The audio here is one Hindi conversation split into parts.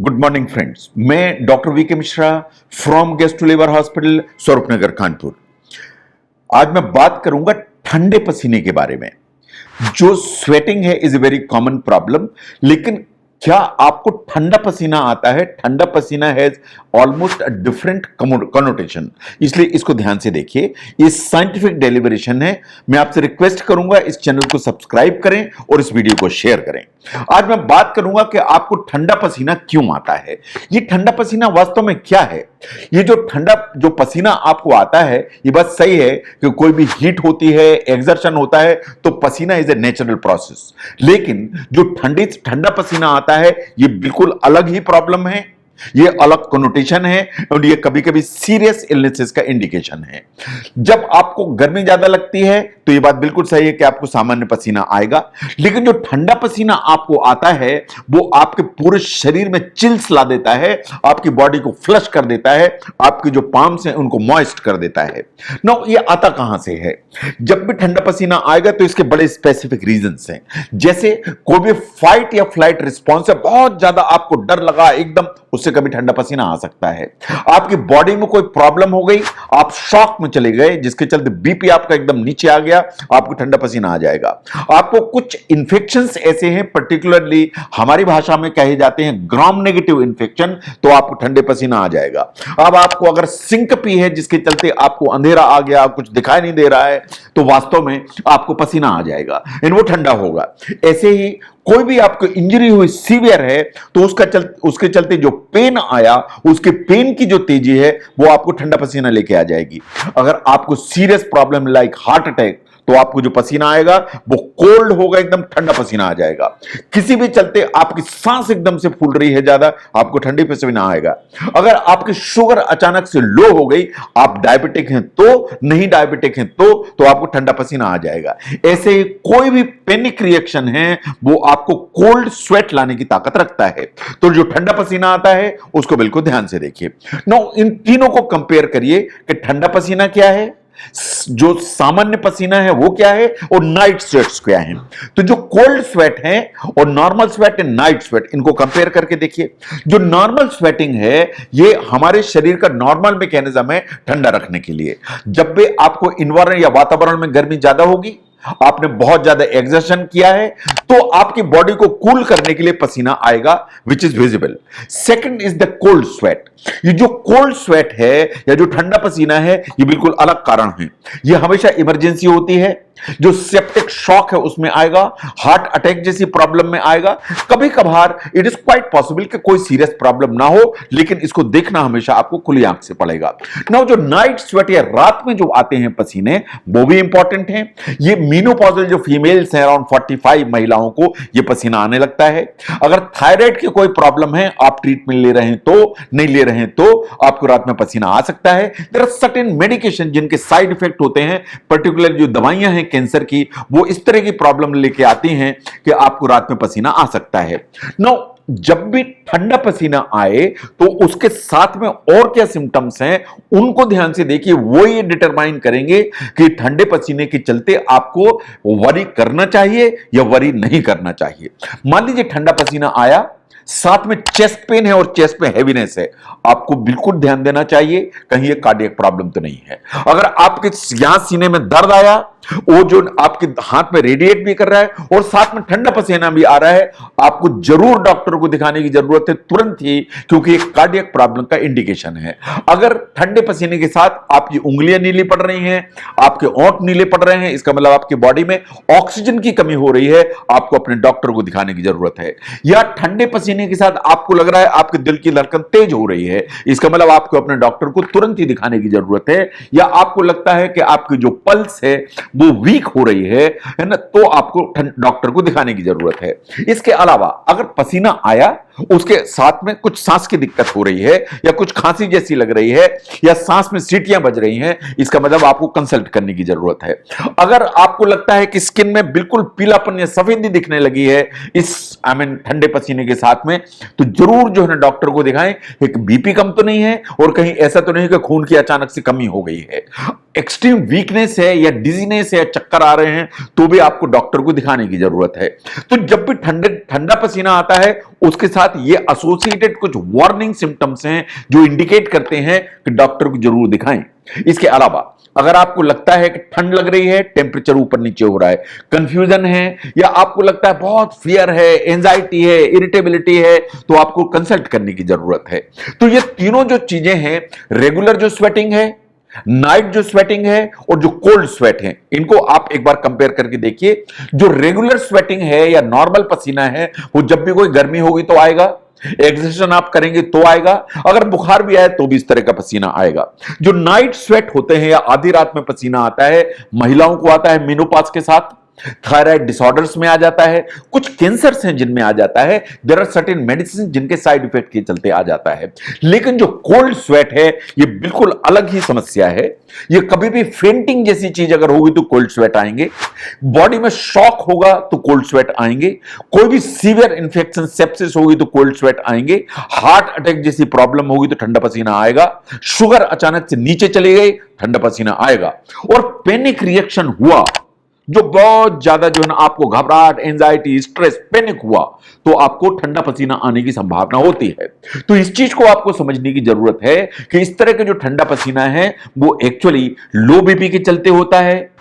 गुड मॉर्निंग फ्रेंड्स, मैं doctor V K Mishra from gastro liver hospital Swaroopnagar Kanpur. आज मैं बात करूंगा ठंडे पसीने के बारे में। जो स्वेटिंग है is a very common problem, लेकिन क्या आपको ठंडा पसीना आता है? ठंडा पसीना has almost a different connotation, इसलिए इसको ध्यान से देखिए। ये साइंटिफिक डेलिब्रेशन है। मैं आपसे रिक्वेस्ट करूंगा इस चैनल को सब्सक्राइब करें और इस वीडियो को शेयर करें। आज मैं बात करूंगा कि आपको ठंडा पसीना क्यों आता है। ये ठंडा पसीना वास्तव में क्या है? ये जो पसीना आपको आता है, ये बात सही है कि कोई भी हीट होती है, एक्सर्शन होता है, तो पसीना इज ए नेचुरल प्रोसेस। लेकिन जो ठंडा पसीना आता है, ये बिल्कुल अलग ही प्रॉब्लम है, ये अलग कनोटेशन है और ये कभी कभी सीरियस इलनेसेस का इंडिकेशन है। जब आपको गर्मी ज्यादा लगती है तो ये बात बिल्कुल सही है कि आपको सामान्य पसीना आएगा, लेकिन जो ठंडा पसीना आपको आता है वो आपके पूरे शरीर में चिल्स ला देता है, आपकी बॉडी को फ्लश कर देता है, आपकी जो पाम्स हैं उनको मॉइस्ट कर देता है। नो, ये आता कहां से है? जब भी ठंडा पसीना आएगा तो इसके बड़े स्पेसिफिक रीजंस हैं। जैसे कोई भी फाइट या फ्लाइट रिस्पॉन्स है, बहुत ज्यादा आपको डर लगा एकदम, उससे कभी ठंडा पसीना आ सकता है। आपकी बॉडी में कोई प्रॉब्लम हो गई, आप शॉक में चले गए, जिसके चलते बीपी आपका एकदम नीचे आ गया, आपको ठंडा पसीना आ जाएगा। आपको कुछ इंफेक्शंस ऐसे हैं, पर्टिकुलरली हमारी भाषा में कहे जाते हैं ग्राम नेगेटिव इंफेक्शन, तो आपको ठंडे पसीना आ जाएगा। अब आपको अगर सिंकपी है, जिसके चलते आपको अंधेरा आ गया, कुछ दिखाई नहीं दे रहा है, तो वास्तव में आपको पसीना आ जाएगा, वो ठंडा होगा। ऐसे ही कोई भी आपको इंजरी हुई सीवियर है, तो उसके चलते जो पेन आया, उसके पेन की जो तेजी है वो आपको ठंडा पसीना लेके आ जाएगी। अगर आपको serious problem like heart attack, तो आपको जो पसीना आएगा वो कोल्ड होगा, एकदम ठंडा पसीना आ जाएगा। किसी भी चलते आपकी सांस एकदम से फूल रही है ज्यादा, आपको ठंडी पसीना आएगा। अगर आपकी शुगर अचानक से लो हो गई, आप डायबिटिक हैं तो, नहीं डायबिटिक हैं तो आपको ठंडा पसीना आ जाएगा। ऐसे ही कोई भी पैनिक रिएक्शन है वो आपको कोल्ड स्वेट लाने की ताकत रखता है। तो जो ठंडा पसीना आता है उसको बिल्कुल ध्यान से देखिए। नो, इन तीनों को कंपेयर करिए कि ठंडा पसीना क्या है, जो सामान्य पसीना है वो क्या है, और नाइट स्वेट्स क्या है। तो जो कोल्ड स्वेट है और normal sweat and night sweat, इनको कंपेयर करके देखिए। जो नॉर्मल स्वेटिंग है ये हमारे शरीर का नॉर्मल मैकेनिज्म है ठंडा रखने के लिए। जब भी आपको इन्वायरमेंट या वातावरण में गर्मी ज्यादा होगी, आपने बहुत ज्यादा एक्सर्शन किया है, तो आपकी बॉडी को कूल करने के लिए पसीना आएगा, which is visible. Second is the cold sweat. ये जो कोल्ड स्वेट है या जो ठंडा पसीना है, ये बिल्कुल अलग कारण है। ये हमेशा इमरजेंसी होती है, जो सेप्टिक शॉक है उसमें आएगा, हार्ट अटैक जैसी प्रॉब्लम में आएगा। कभी कभार इट इज क्वाइट पॉसिबल कि कोई सीरियस प्रॉब्लम ना हो, लेकिन इसको देखना हमेशा आपको खुली आंख से पड़ेगा। नाउ जो नाइट स्वेट या रात में जो आते हैं पसीने, वो भी इंपॉर्टेंट हैं। ये मेनोपॉजल जो फीमेल्स हैं, अराउंड 45 महिलाओं को ये पसीना आने लगता है। अगर थायराइड की कोई प्रॉब्लम है, आप ट्रीटमेंट ले रहे हैं तो, नहीं ले रहे हैं तो आपको रात में पसीना आ सकता है। देयर आर सर्टेन मेडिकेशन जिनके साइड इफेक्ट होते हैं, पर्टिकुलर जो दवाइयां हैं कैंसर की, वो इस तरह की प्रॉब्लम लेके आती हैं कि आपको रात में पसीना आ सकता है। नो, जब भी ठंडा पसीना आए तो उसके साथ में और क्या सिम्टम्स हैं उनको ध्यान से देखिए। वो ये डिटरमाइन करेंगे कि ठंडे पसीने के चलते आपको वरी करना चाहिए या वरी नहीं करना चाहिए। मान लीजिए ठंडा पसीना आया, साथ में चेस्ट पेन है और चेस्ट में हैवीनेस है, आपको बिल्कुल ध्यान देना चाहिए कहीं ये कार्डियक प्रॉब्लम तो नहीं है। अगर आपके यहां सीने में दर्द आया, वो जो आपके हाथ में रेडिएट भी कर रहा है और साथ में ठंडा पसीना भी आ रहा है, आपको जरूर डॉक्टर को दिखाने की जरूरत है तुरंत ही, क्योंकि ये कार्डियक प्रॉब्लम का इंडिकेशन है। अगर ठंडे पसीने के साथ आपकी उंगलियां नीली पड़ रही हैं, आपके ओंठ नीले पड़ रहे हैं, इसका मतलब आपकी बॉडी में ऑक्सीजन की कमी हो रही है, आपको अपने डॉक्टर को दिखाने की जरूरत है। या ठंडे पसीने के साथ आपको लग रहा है आपके दिल की धड़कन तेज हो रही है, इसका मतलब आपको अपने डॉक्टर को तुरंत ही दिखाने की जरूरत है। या आपको लगता है कि आपकी जो पल्स है वो वीक हो रही है ना, तो आपको डॉक्टर को दिखाने की जरूरत है। इसके अलावा अगर पसीना आया, उसके साथ में कुछ सांस की दिक्कत हो रही है या कुछ खांसी जैसी लग रही है या सांस में सीटियां बज रही हैं, इसका मतलब आपको कंसल्ट करने की जरूरत है। अगर आपको लगता है कि स्किन में बिल्कुल पीलापन या सफेदी दिखने लगी है इस ठंडे पसीने के साथ में, तो जरूर जो है ना डॉक्टर को दिखाएं। एक बीपी कम तो नहीं है और कहीं ऐसा तो नहीं कि खून की अचानक से कमी हो गई है। एक्सट्रीम वीकनेस है या डिजीनेस है, चक्कर आ रहे हैं, तो भी आपको डॉक्टर को दिखाने की जरूरत है। तो जब भी ठंडा पसीना आता है उसके साथ ये एसोसिएटेड कुछ वार्निंग सिम्टम्स हैं जो इंडिकेट करते हैं कि डॉक्टर को जरूर दिखाएं। इसके अलावा अगर आपको लगता है कि ठंड लग रही है, टेम्परेचर ऊपर नीचे हो रहा है, कंफ्यूजन है, या आपको लगता है बहुत फियर है, एंजाइटी है, इरिटेबिलिटी है, तो आपको कंसल्ट करने की जरूरत है। तो ये तीनों जो चीजें हैं, रेगुलर जो स्वेटिंग है, नाइट जो स्वेटिंग है और जो कोल्ड स्वेट है, इनको आप एक बार कंपेयर करके देखिए। जो रेगुलर स्वेटिंग है या नॉर्मल पसीना है वो जब भी कोई गर्मी होगी तो आएगा, एक्सरसाइज आप करेंगे तो आएगा, अगर बुखार भी आए तो भी इस तरह का पसीना आएगा। जो नाइट स्वेट होते हैं या आधी रात में पसीना आता है, महिलाओं को आता है मेनोपॉज के साथ, थायराइड डिसऑर्डर्स में आ जाता है, कुछ कैंसर्स हैं जिनमें आ जाता है, देयर आर सर्टेन मेडिसिन जिनके साइड इफेक्ट के चलते आ जाता है। लेकिन जो कोल्ड स्वेट है ये बिल्कुल अलग ही समस्या है। ये कभी भी फेंटिंग जैसी चीज अगर होगी तो कोल्ड स्वेट आएंगे, बॉडी में शॉक होगा तो कोल्ड स्वेट आएंगे, कोई भी सीवियर इंफेक्शन सेप्सिस होगी तो कोल्ड स्वेट आएंगे, हार्ट अटैक जैसी प्रॉब्लम होगी तो ठंडा पसीना आएगा, शुगर अचानक से नीचे चली गई ठंडा पसीना आएगा, और पैनिक रिएक्शन हुआ जो बहुत ज्यादा जो है ना आपको घबराहट, एंजाइटी, स्ट्रेस, पैनिक हुआ तो आपको ठंडा पसीना आने की संभावना होती है। तो इस चीज को आपको समझने की जरूरत है कि इस तरह के जो ठंडा पसीना है वो एक्चुअली लो बीपी के चलते होता है,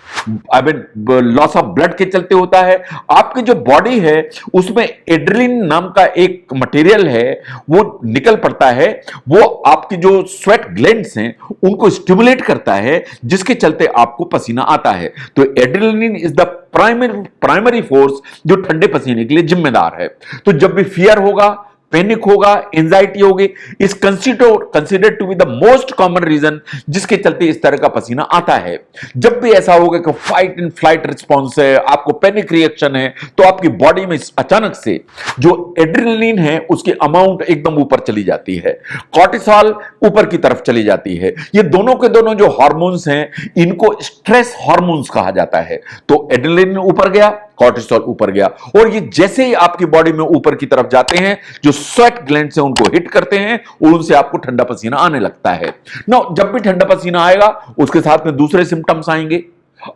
लॉस ऑफ ब्लड के चलते होता है। आपकी जो बॉडी है उसमें एड्रेनलिन नाम का एक मटेरियल है वो निकल पड़ता है, वो आपकी जो स्वेट ग्लैंड्स हैं उनको स्टिमुलेट करता है जिसके चलते आपको पसीना आता है। तो adrenaline is the primary force जो ठंडे पसीने के लिए जिम्मेदार है। तो जब भी फियर होगा, पैनिक होगा, एंजाइटी होगी, is considered to be the most common reason जिसके चलते इस तरह का पसीना आता है। जब भी ऐसा होगा कि फाइट एंड फ्लाइट रिस्पॉन्स है, आपको पैनिक रिएक्शन है, तो आपकी बॉडी में अचानक से जो एड्रेनलिन है उसकी अमाउंट एकदम ऊपर चली जाती है, कॉर्टिसोल ऊपर की तरफ चली जाती है। ये दोनों के दोनों जो हार्मोन्स हैं इनको स्ट्रेस हार्मोन्स कहा जाता है। तो एड्रेनलिन ऊपर गया, कॉर्टिसोल ऊपर गया, और ये जैसे ही आपकी बॉडी में ऊपर की तरफ जाते हैं जो स्वेट ग्लैंड से उनको हिट करते हैं और उनसे आपको ठंडा पसीना आने लगता है। जब भी ठंडा पसीना आएगा उसके साथ में दूसरे सिम्टम्स आएंगे।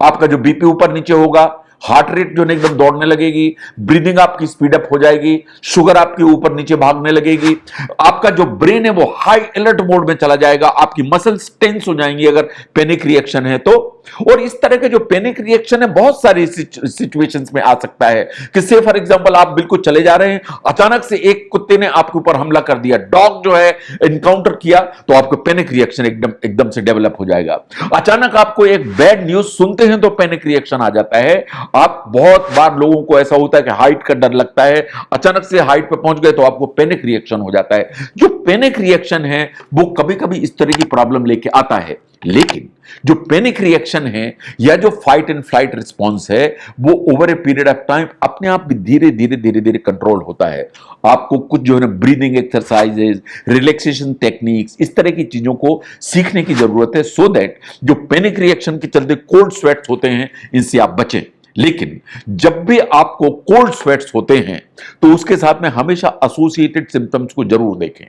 आपका जो बीपी ऊपर नीचे होगा, हार्ट रेट जो है एकदम दौड़ने लगेगी, ब्रीदिंग आपकी स्पीड अप हो जाएगी, शुगर आपके ऊपर नीचे भागने लगेगी, आपका जो ब्रेन है वो हाई अलर्ट मोड में चला जाएगा, आपकी मसल्स टेंस हो जाएंगी अगर पैनिक रिएक्शन है तो। और इस तरह के जो पैनिक रिएक्शन है बहुत सारी सिचुएशंस में आ सकता है कि से फॉर एग्जांपल आप बिल्कुल चले जा रहे हैं, अचानक से एक कुत्ते ने आपके ऊपर हमला कर दिया, डॉग जो है इनकाउंटर किया, तो आपको पैनिक रिएक्शन एकदम से डेवलप हो जाएगा। अचानक आपको एक बैड न्यूज सुनते हैं तो पैनिक रिएक्शन आ जाता है। आप बहुत बार लोगों को ऐसा होता है कि हाइट का डर लगता है, अचानक से हाइट पे पहुंच गए तो आपको पैनिक रिएक्शन हो जाता है। जो पैनिक रिएक्शन है वो कभी कभी इस तरह की प्रॉब्लम लेके आता है, लेकिन जो पैनिक रिएक्शन है या जो फाइट एंड फ्लाइट रिस्पॉन्स है वो over a period of time अपने आप भी धीरे धीरे कंट्रोल होता है। आपको कुछ जो है ना ब्रीदिंग एक्सरसाइजेज, रिलैक्सेशन टेक्निक्स, इस तरह की चीजों को सीखने की जरूरत है सो दैट जो पैनिक रिएक्शन के चलते कोल्ड स्वेट्स होते हैं इनसे आप बचें। लेकिन जब भी आपको कोल्ड स्वेट्स होते हैं तो उसके साथ में हमेशा एसोसिएटेड सिम्टम्स को जरूर देखें,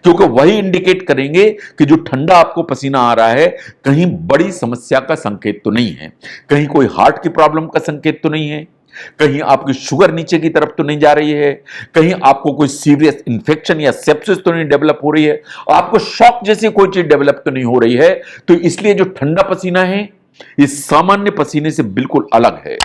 क्योंकि वही इंडिकेट करेंगे कि जो ठंडा आपको पसीना आ रहा है कहीं बड़ी समस्या का संकेत तो नहीं है, कहीं कोई हार्ट की प्रॉब्लम का संकेत तो नहीं है, कहीं आपकी शुगर नीचे की तरफ तो नहीं जा रही है, कहीं आपको कोई सीरियस इंफेक्शन या सेप्सिस तो नहीं डेवलप हो रही है, आपको शॉक जैसी कोई चीज डेवलप तो नहीं हो रही है। तो इसलिए जो ठंडा पसीना है इस सामान्य पसीने से बिल्कुल अलग है।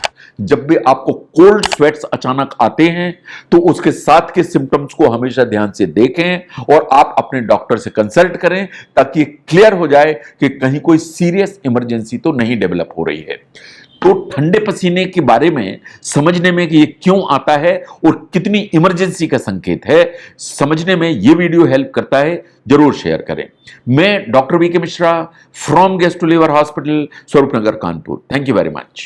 जब भी आपको कोल्ड स्वेट्स अचानक आते हैं तो उसके साथ के सिम्टम्स को हमेशा ध्यान से देखें और आप अपने डॉक्टर से कंसल्ट करें ताकि क्लियर हो जाए कि कहीं कोई सीरियस इमरजेंसी तो नहीं डेवलप हो रही है। तो ठंडे पसीने के बारे में समझने में कि ये क्यों आता है और कितनी इमरजेंसी का संकेत है, समझने में ये वीडियो हेल्प करता है, जरूर शेयर करें। मैं doctor V K Mishra from gastro liver hospital, Swaroopnagar, Kanpur. Thank you very much.